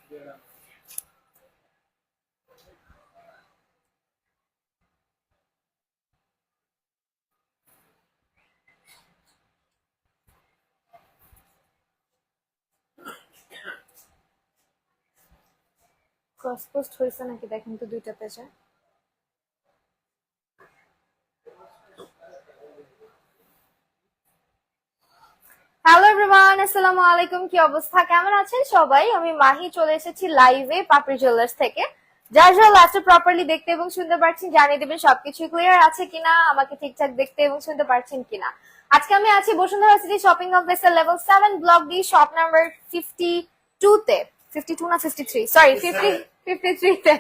Cross post হয়েছে নাকি দেখেন তো দুইটা পেজে। হ্যালো এভরিওয়ান, আসসালামু আলাইকুম। কি অবস্থা, কেমন আছেন সবাই? আমি মাহি চলে এসেছি লাইভে পাপড়ি জুয়েলার্স থেকে। যারা যারা লাস্টে প্রপারলি দেখতে এবং শুনতে পারছেন জানিয়ে দেবেন সবকিছু ক্লিয়ার আছে কিনা, আমাকে ঠিকঠাক দেখতে এবং শুনতে পারছেন কিনা। আজকে আমি আছি বসুন্ধরা সিটি শপিং কমপ্লেক্সের level 7 block D shop number 52 তে। 52 না 53, সরি 53 তে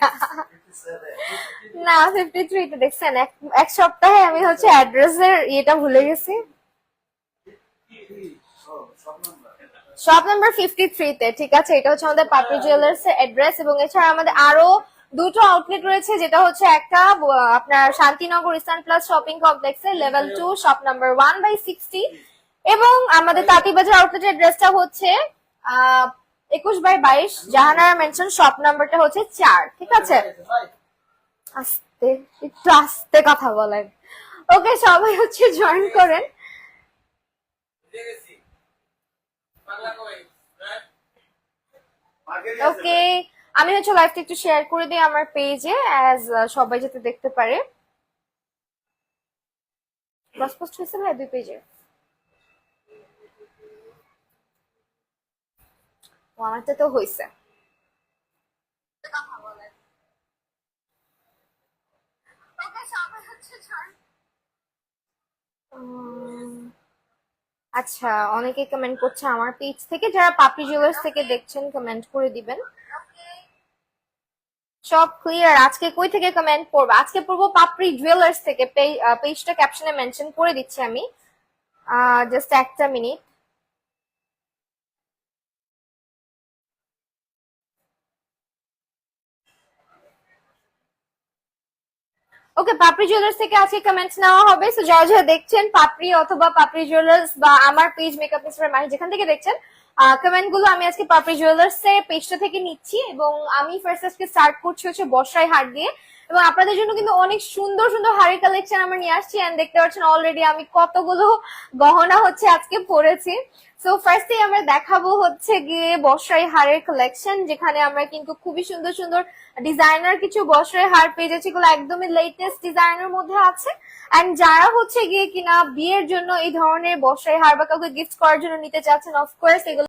না 53 তে। দেখছেন এক সপ্তাহে আমি হচ্ছে অ্যাড্রেসের এটা ভুলে গেছি। শপ নাম্বার 53 তে, ঠিক আছে। এটা হচ্ছে আমাদের পাপড়ি জুয়েলার্স এর অ্যাড্রেস এবং এছাড়া আমাদের আরো দুটো আউটলেট রয়েছে, যেটা হচ্ছে একটা আপনার শান্তিনগর ইস্টার্ন প্লাস শপিং কমপ্লেক্সের লেভেল 2 শপ নাম্বার 1/60 এবং আমাদের তাঁতিবাজার আউটলেটের অ্যাড্রেসটা হচ্ছে 21/22 জাহানারা মেনশন, শপ নাম্বারটা হচ্ছে 4, ঠিক আছে। আস্তে, একটু আস্তে কথা বলেন। ওকে, সবাই হচ্ছে জয়েন করেন। ওকে, আমি হচ্ছে লাইভটা একটু শেয়ার করে দিই আমার পেজে, অ্যাজ সবাই যাতে দেখতে পারে। ক্রস পোস্ট হয়েছে ভাই দুই পেজে? ও, আমারটা তো হয়েছে। আচ্ছা, অনেকে কমেন্ট করছে আমার পেজ থেকে। যারা পাপড়ি জুয়েলার্স থেকে দেখছেন কমেন্ট করে দিবেন। সব ক্লিয়ার। আজকে কই থেকে কমেন্ট পড়বো? আজকে পড়বো পাপড়ি জুয়েলার্স থেকে। পেজটা ক্যাপশনে মেনশন করে দিচ্ছি আমি, জাস্ট একটা মিনিট। ওকে, পাপড়ি জুয়েলার্স থেকে আজকে কমেন্টস নেওয়া হবে। সো যারা যারা দেখছেন পাপড়ি অথবা পাপড়ি জুয়েলার্স বা আমার পেজ মেকআপ মিস্টার মাহি, যেখান থেকে দেখছেন, কমেন্ট গুলো আমি আজকে পাপড়ি জুয়েলার্স এর পেজটা থেকে নিচ্ছি এবং আমি ফার্স্ট আজকে স্টার্ট করছি হচ্ছে বর্ষায় হার দিয়ে। এবং আপনাদের জন্য কিন্তু অনেক সুন্দর সুন্দর হাড়ের কালেকশন আমরা নিয়ে আসছি, এন্ড দেখতে পাচ্ছেন অলরেডি আমি কতগুলো গহনা হচ্ছে আজকে পরেছি। সো ফার্স্টে আমরা দেখাবো হচ্ছে গিয়ে বর্ষায় হারের কালেকশন, যেখানে আমরা কিন্তু খুবই সুন্দর সুন্দর ডিজাইনার কিছু বর্ষায় হার পেয়ে যাচ্ছি, এগুলো একদমই লেটেস্ট ডিজাইনের মধ্যে আছে। এন্ড যারা হচ্ছে গিয়ে কিনা বিয়ের জন্য এই ধরনের বর্ষায় হার বা কাউকে গিফট করার জন্য নিতে চাচ্ছেন, অফকোর্স এগুলো